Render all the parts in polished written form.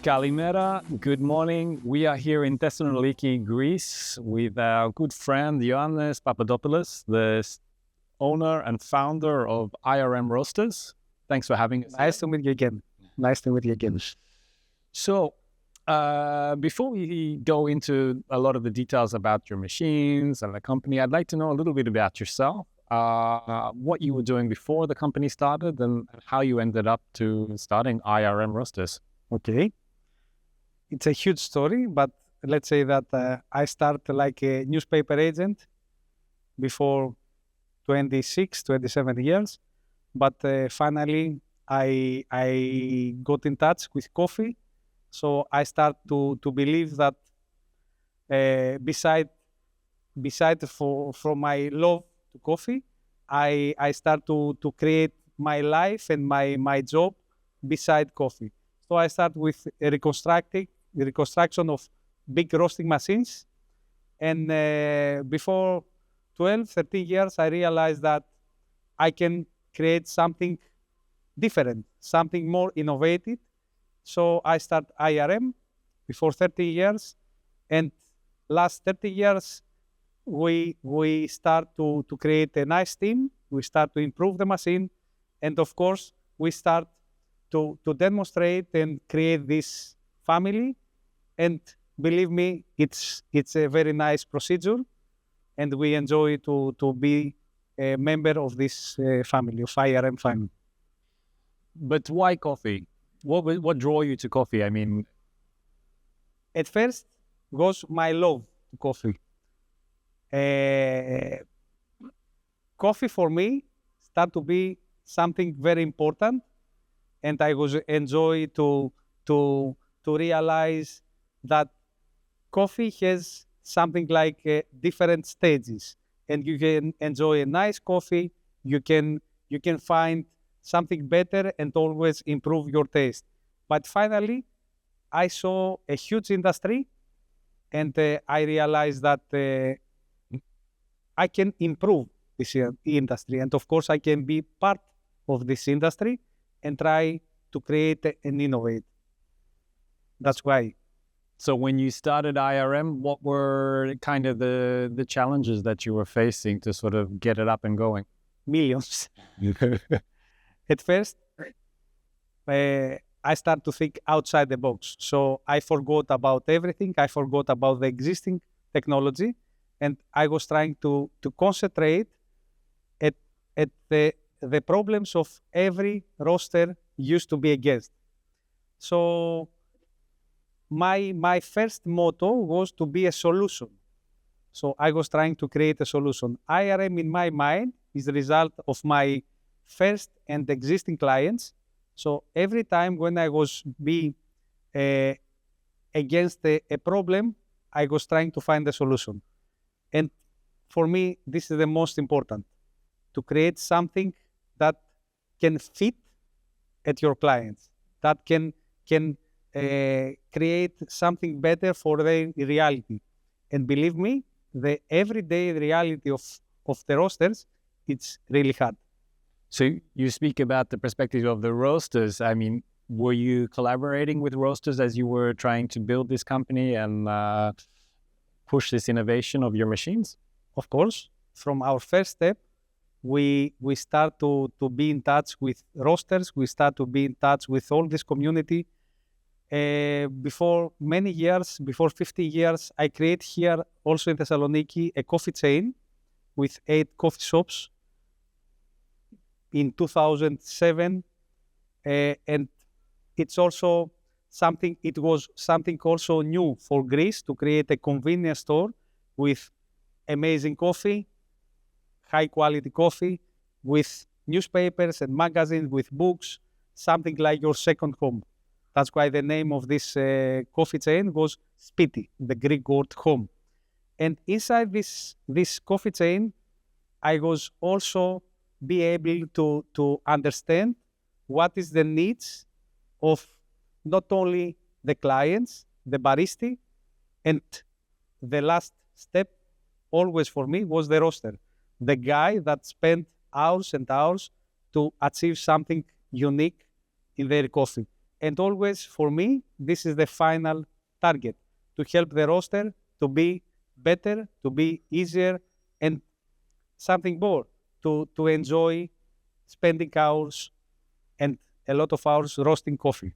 Kalimera, good morning. We are here in Thessaloniki, Greece, with our good friend Ioannis Papadopoulos, the owner and founder of IRM Roasters. Thanks for having us. Nice to meet you again. Nice to meet you again. So, before we go into a lot of the details about your machines and the company, I'd like to know a little bit about yourself, what you were doing before the company started, and how you ended up to starting IRM Roasters. Okay. It's a huge story, but let's say that I started like a newspaper agent before 26, 27 years. But finally, I got in touch with coffee. So I start to believe that beside from my love to coffee, I start to create my life and my job beside coffee. So I start with the reconstruction of big roasting machines. And before 12, 13 years, I realized that I can create something different, something more innovative. So I start IRM before 30 years. And last 30 years, we start to create a nice team. We start to improve the machine. And of course, we start to demonstrate and create this family. And believe me, it's a very nice procedure. And we enjoy to be a member of this family, of IRM family. But why coffee? What drew you to coffee? I mean, at first was my love to coffee. Coffee for me started to be something very important, and I was enjoy to realize that coffee has something like different stages, and you can enjoy a nice coffee. You can find something better and always improve your taste. But finally, I saw a huge industry, and I realized that I can improve this industry. And of course, I can be part of this industry and try to create and innovate. That's why. So when you started IRM, what were kind of the challenges that you were facing to sort of get it up and going? Millions. At first, I started to think outside the box. So I forgot about everything. I forgot about the existing technology. And I was trying to concentrate at the problems of every roaster used to be against. So my first motto was to be a solution. So I was trying to create a solution. IRM in my mind is the result of my first and existing clients. So every time when I was against a problem, I was trying to find a solution. And for me, this is the most important, to create something that can fit at your clients, that can create something better for their reality. And believe me, the everyday reality of the roasters, it's really hard. So you speak about the perspective of the roasters. I mean, were you collaborating with roasters as you were trying to build this company and push this innovation of your machines? Of course, from our first step, we start to be in touch with roasters. We start to be in touch with all this community. Before many years, before 50 years, I created here also in Thessaloniki a coffee chain with 8 coffee shops in 2007. And it's also something, it was something also new for Greece to create a convenience store with amazing coffee, high quality coffee, with newspapers and magazines, with books, something like your second home. That's why the name of this coffee chain was Spiti, the Greek word home. And inside this coffee chain, I was also be able to understand what is the needs of not only the clients, the barista, and the last step always for me was the roaster, the guy that spent hours and hours to achieve something unique in their coffee. And always, for me, this is the final target, to help the roaster to be better, to be easier, and something more, to enjoy spending hours and a lot of hours roasting coffee.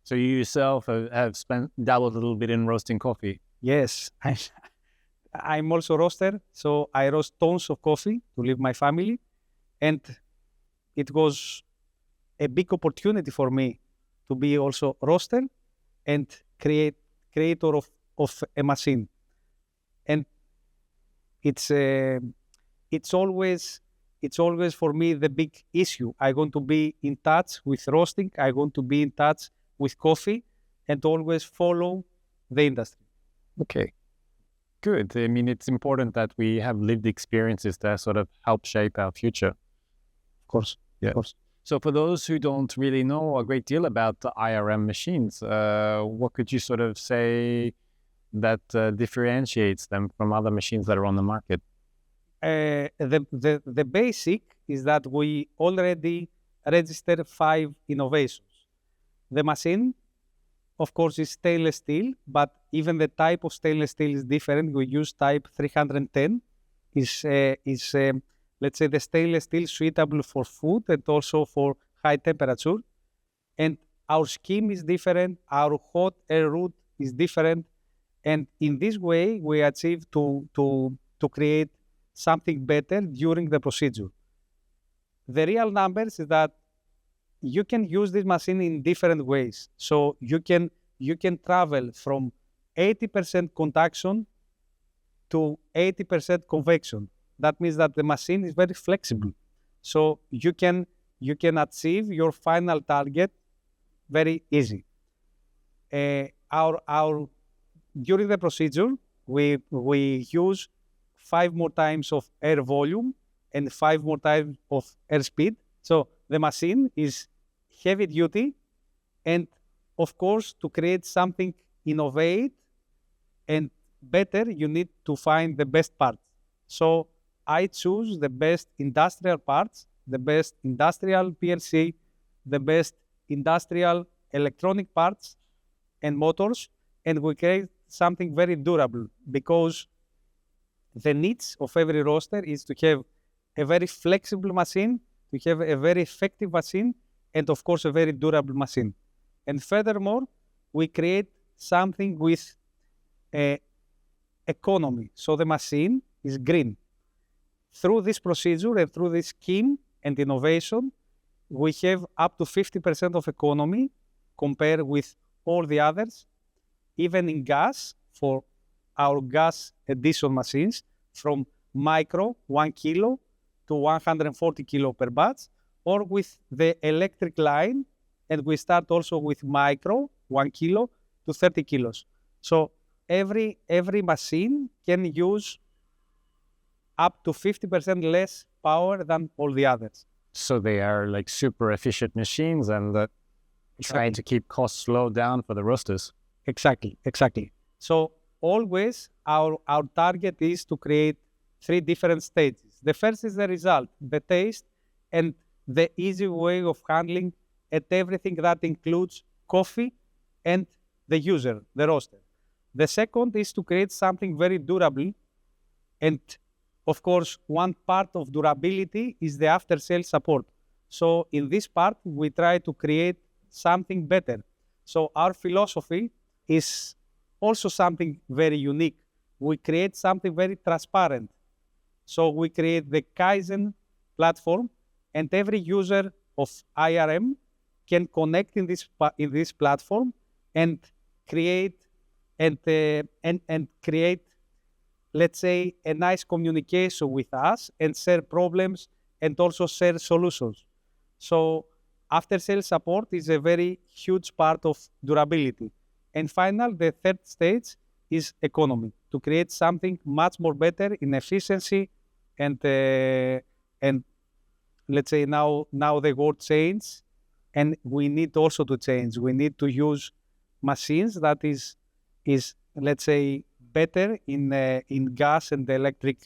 So you yourself have dabbled a little bit in roasting coffee. Yes, I'm also a roaster, so I roast tons of coffee to live my family, and it was a big opportunity for me to be also roaster and creator of a machine. And it's always for me the big issue. I want to be in touch with roasting. I want to be in touch with coffee, and always follow the industry. Okay, good. I mean, it's important that we have lived experiences that sort of help shape our future. Of course, yeah. Of course. So for those who don't really know a great deal about the IRM machines, what could you sort of say that differentiates them from other machines that are on the market? The basic is that we already registered 5 innovations. The machine, of course, is stainless steel, but even the type of stainless steel is different. We use type 310. Let's say, the stainless steel suitable for food and also for high temperature. And our scheme is different. Our hot air route is different. And in this way, we achieve to create something better during the procedure. The real numbers is that you can use this machine in different ways. So you can travel from 80% conduction to 80% convection. That means that the machine is very flexible. So you can achieve your final target very easy. During the procedure, we use 5 more times of air volume and 5 more times of air speed. So the machine is heavy duty, and of course, to create something innovative and better, you need to find the best parts. So I choose the best industrial parts, the best industrial PLC, the best industrial electronic parts and motors, and we create something very durable, because the needs of every roaster is to have a very flexible machine, to have a very effective machine, and of course a very durable machine. And furthermore, we create something with economy. So the machine is green. Through this procedure and through this scheme and innovation, we have up to 50% of economy compared with all the others, even in gas, for our gas addition machines, from micro 1 kilo to 140 kilo per batch, or with the electric line, and we start also with micro 1 kilo to 30 kilos. So every machine can use up to 50% less power than all the others. So they are like super efficient machines, and trying to keep costs low down for the roasters. Exactly. So always our target is to create 3 different stages. The first is the result, the taste, and the easy way of handling, and everything that includes coffee and the user, the roaster. The second is to create something very durable, and of course, one part of durability is the after-sales support. So in this part, we try to create something better. So our philosophy is also something very unique. We create something very transparent. So we create the Kaizen platform, and every user of IRM can connect in this platform and create create, let's say, a nice communication with us and share problems and also share solutions. So after-sales support is a very huge part of durability. And final, the third stage is economy, to create something much more better in efficiency, and let's say now the world changes, and we need also to change. We need to use machines that is let's say better in gas and electric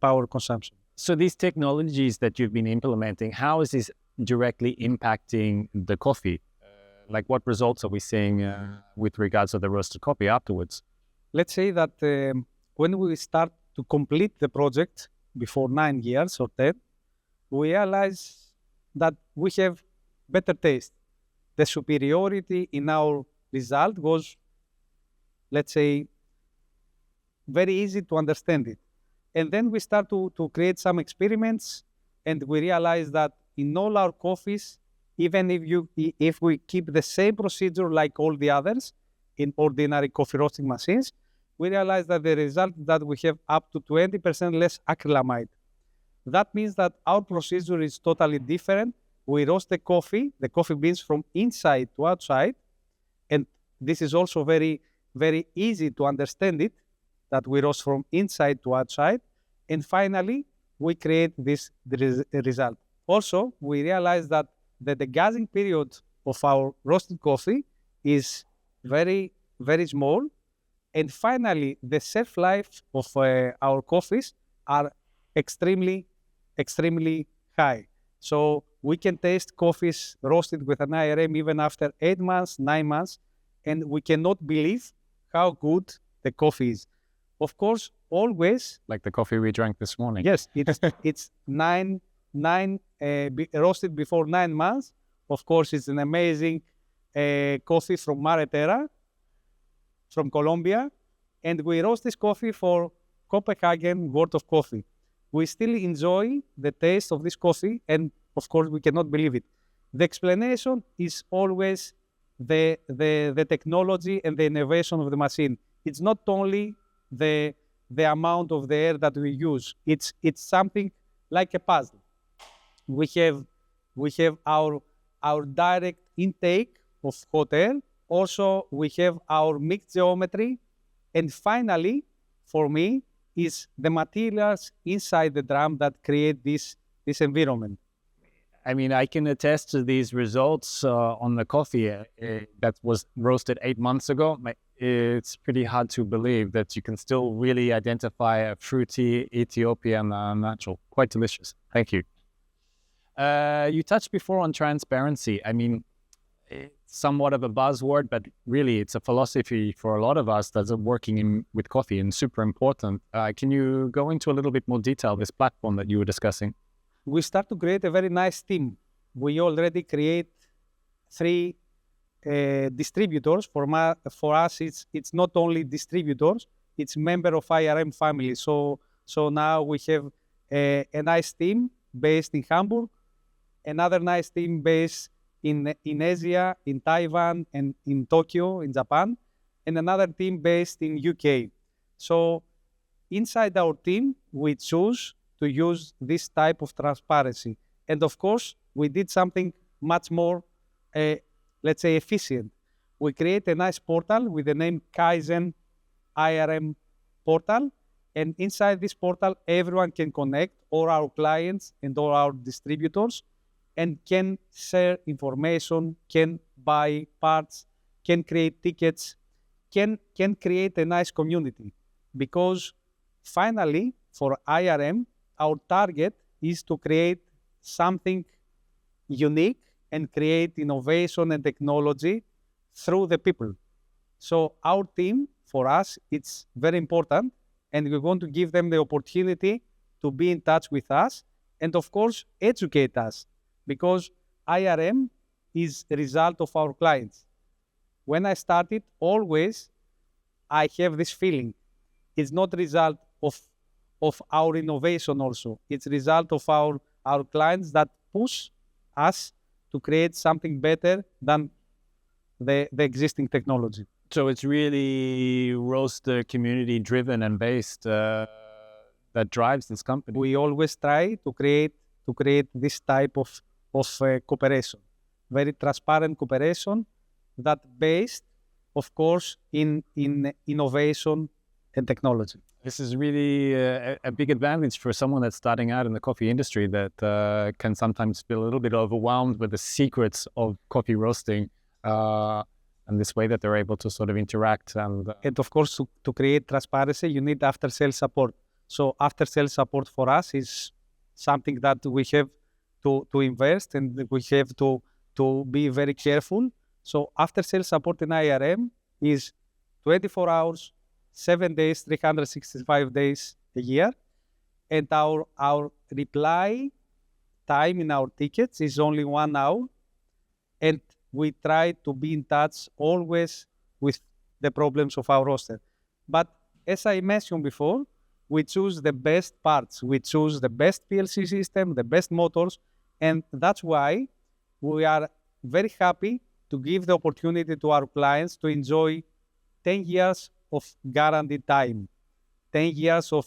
power consumption. So these technologies that you've been implementing, how is this directly impacting the coffee? Like what results are we seeing with regards to the roasted coffee afterwards? Let's say that when we start to complete the project before 9 years or 10, we realize that we have better taste. The superiority in our result was, let's say, very easy to understand it. And then we start to create some experiments, and we realize that in all our coffees, even if we keep the same procedure like all the others in ordinary coffee roasting machines, we realize that the result that we have up to 20% less acrylamide. That means that our procedure is totally different. We roast the coffee beans from inside to outside, and this is also very, very easy to understand it, that we roast from inside to outside, and finally, we create this result. Also, we realize that the degassing period of our roasted coffee is very, very small, and finally, the shelf life of our coffees are extremely, extremely high. So we can taste coffees roasted with an IRM even after 8 months, 9 months, and we cannot believe how good the coffee is. Of course, always... Like the coffee we drank this morning. Yes, it's roasted before 9 months. Of course, it's an amazing coffee from Maretera, from Colombia, and we roast this coffee for Copenhagen World of Coffee. We still enjoy the taste of this coffee, and of course, we cannot believe it. The explanation is always the technology and the innovation of the machine. It's not only the amount of the air that we use. It's something like a puzzle. We have our direct intake of hot air. Also, we have our mixed geometry. And finally, for me, is the materials inside the drum that create this environment. I mean, I can attest to these results on the coffee that was roasted 8 months ago. It's pretty hard to believe that you can still really identify a fruity Ethiopian natural. Quite delicious. Thank you. You touched before on transparency. I mean, it's somewhat of a buzzword, but really it's a philosophy for a lot of us that's working with coffee and super important. Can you go into a little bit more detail, this platform that you were discussing? We start to create a very nice team. We already create 3 distributors. For us, it's not only distributors, it's member of IRM family. So now we have a nice team based in Hamburg, another nice team based in Asia, in Taiwan, and in Tokyo, in Japan, and another team based in UK. So inside our team, we choose to use this type of transparency. And of course, we did something much more, let's say, efficient. We create a nice portal with the name Kaizen IRM portal. And inside this portal, everyone can connect, all our clients and all our distributors, and can share information, can buy parts, can create tickets, can create a nice community. Because finally, for IRM, our target is to create something unique and create innovation and technology through the people. So our team, for us, it's very important, and we want to give them the opportunity to be in touch with us and, of course, educate us, because IRM is the result of our clients. When I started, always I have this feeling. It's not the result of our innovation also. It's a result of our clients that push us to create something better than the existing technology. So it's really roaster community driven and based that drives this company. We always try to create this type of cooperation, very transparent cooperation that based, of course, in innovation and technology. This is really a big advantage for someone that's starting out in the coffee industry that can sometimes feel a little bit overwhelmed with the secrets of coffee roasting and this way that they're able to sort of interact. And of course, to create transparency, you need after-sales support. So after-sales support for us is something that we have to invest, and we have to be very careful So after sales support in IRM is 24 hours, 7 days, 365 days a year. And our reply time in our tickets is only 1 hour. And we try to be in touch always with the problems of our roster. But as I mentioned before, we choose the best parts. We choose the best PLC system, the best motors. And that's why we are very happy to give the opportunity to our clients to enjoy 10 years of guaranteed time, 10 years of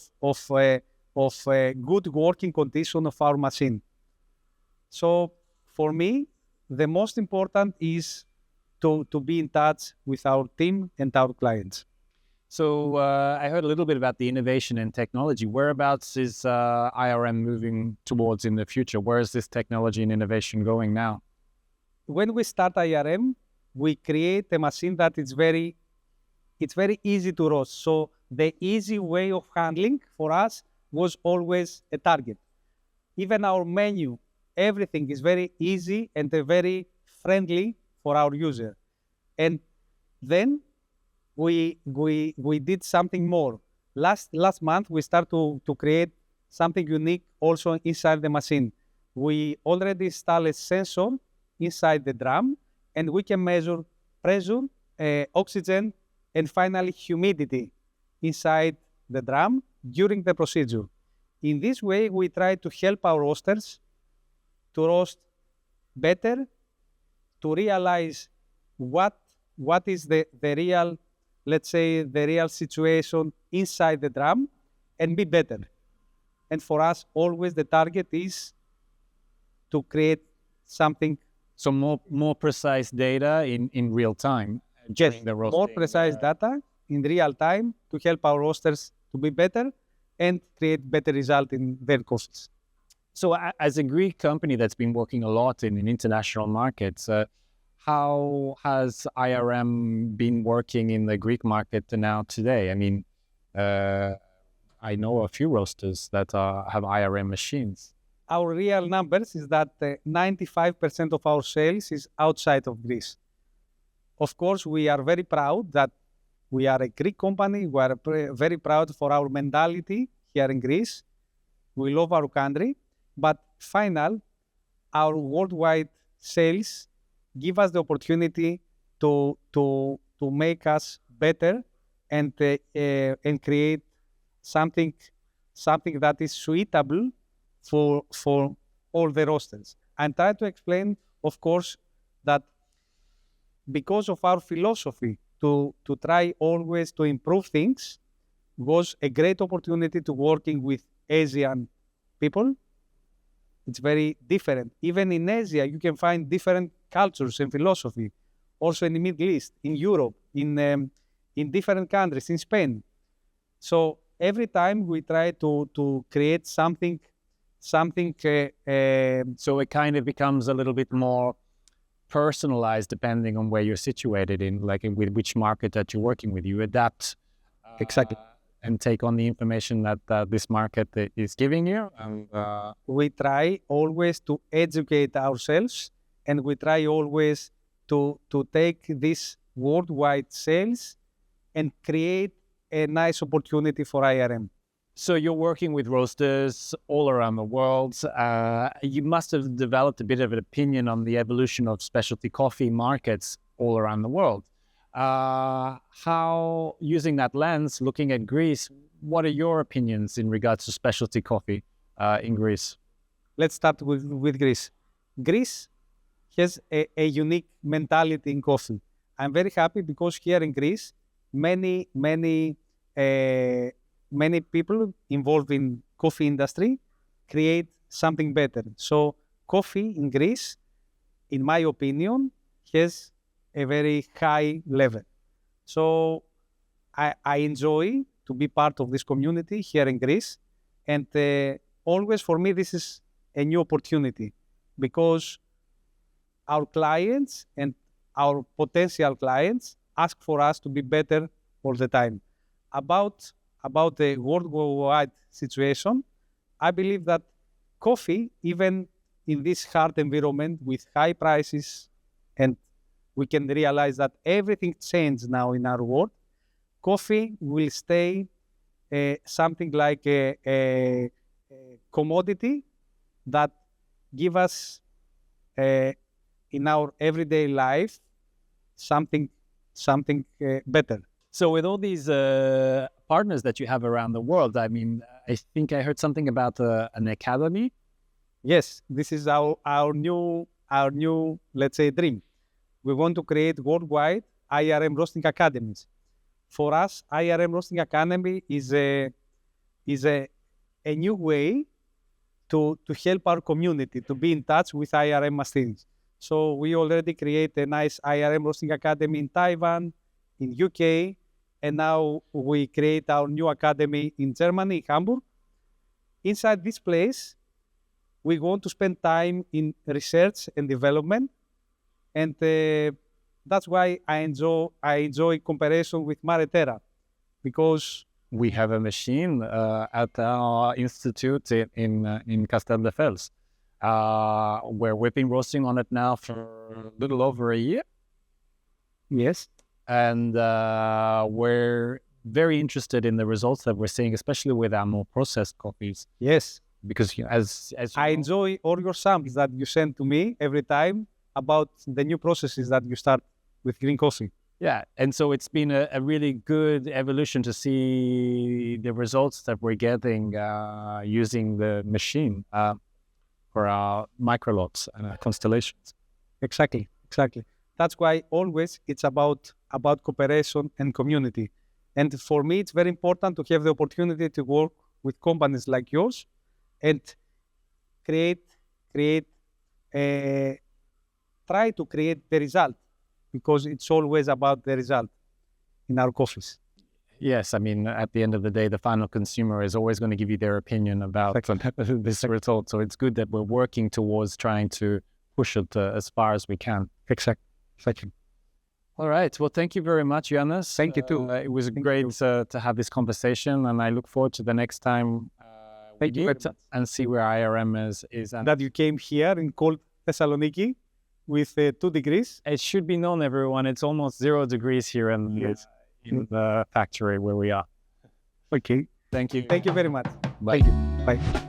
good working condition of our machine. So for me, the most important is to be in touch with our team and our clients. So I heard a little bit about the innovation and technology. Whereabouts is IRM moving towards in the future? Where is this technology and innovation going now? When we start IRM, we create a machine that it's very easy to roast. So the easy way of handling for us was always a target. Even our menu, everything is very easy and very friendly for our user. And then we did something more. Last month, we started to create something unique also inside the machine. We already installed a sensor inside the drum, and we can measure pressure, oxygen, and finally humidity inside the drum during the procedure. In this way, we try to help our roasters to roast better, to realize what is the real, let's say, the real situation inside the drum and be better. And for us, always the target is to create something. So more precise data in real time. Yes, more precise data in real time to help our roasters to be better and create better result in their costs. So as a Greek company that's been working a lot in international markets, how has IRM been working in the Greek market now today? I mean, I know a few roasters that have IRM machines. Our real numbers is that 95% of our sales is outside of Greece. Of course, we are very proud that we are a Greek company. We are very proud for our mentality here in Greece. We love our country. But our worldwide sales give us the opportunity to make us better and create something that is suitable for all the roasters. I'm trying to explain, of course, that because of our philosophy to try always to improve things was a great opportunity to working with Asian people. It's very different. Even in Asia, you can find different cultures and philosophy. Also in the Middle East, in Europe, in different countries, in Spain. So every time we try to create something. So it kind of becomes a little bit more personalized depending on where you're situated in, like with which market that you're working with. You adapt exactly and take on the information that this market is giving you. We try always to educate ourselves, and we try always to take this worldwide sales and create a nice opportunity for IRM. So you're working with roasters all around the world. You must have developed a bit of an opinion on the evolution of specialty coffee markets all around the world. How, using that lens, looking at Greece, what are your opinions in regards to specialty coffee in Greece? Let's start with Greece. Greece has a unique mentality in coffee. I'm very happy because here in Greece, many people involved in coffee industry create something better. So coffee in Greece, in my opinion, has a very high level. So I enjoy to be part of this community here in Greece. And always for me, this is a new opportunity because our clients and our potential clients ask for us to be better all the time. About the worldwide situation, I believe that coffee, even in this hard environment with high prices and we can realize that everything changed now in our world. Coffee will stay something like a commodity that give us in our everyday life something better. So with all these partners that you have around the world, I mean, I think I heard something about an academy. Yes, this is our new let's say dream. We want to create worldwide IRM roasting academies. For us, IRM roasting academy is a new way to help our community to be in touch with IRM machines. So we already create a nice IRM roasting academy in Taiwan, in UK, and now we create our new academy in Germany, Hamburg. Inside this place, we want to spend time in research and development, and that's why I enjoy comparison with Maretera, because we have a machine at our institute in Castelldefels. We've been roasting on it now for a little over a year. Yes. And we're very interested in the results that we're seeing, especially with our more processed coffees. Yes. Because as I enjoy all your samples that you send to me every time about the new processes that you start with green coffee. Yeah, and so it's been a really good evolution to see the results that we're getting using the machine for our microlots and our constellations. Exactly. That's why always it's about cooperation and community. And for me, it's very important to have the opportunity to work with companies like yours and try to create the result, because it's always about the result in our coffees. Yes, I mean, at the end of the day, the final consumer is always going to give you their opinion about this result. So it's good that we're working towards trying to push it as far as we can. Exactly. All right. Well, thank you very much, Yannis. Thank you too. It was great to have this conversation, and I look forward to the next time Thank you and see where IRM is. And that you came here in cold Thessaloniki with 2 degrees. It should be known, everyone, it's almost 0 degrees here in the factory where we are. Okay. Thank you. Thank you very much. Bye. Thank you. Bye.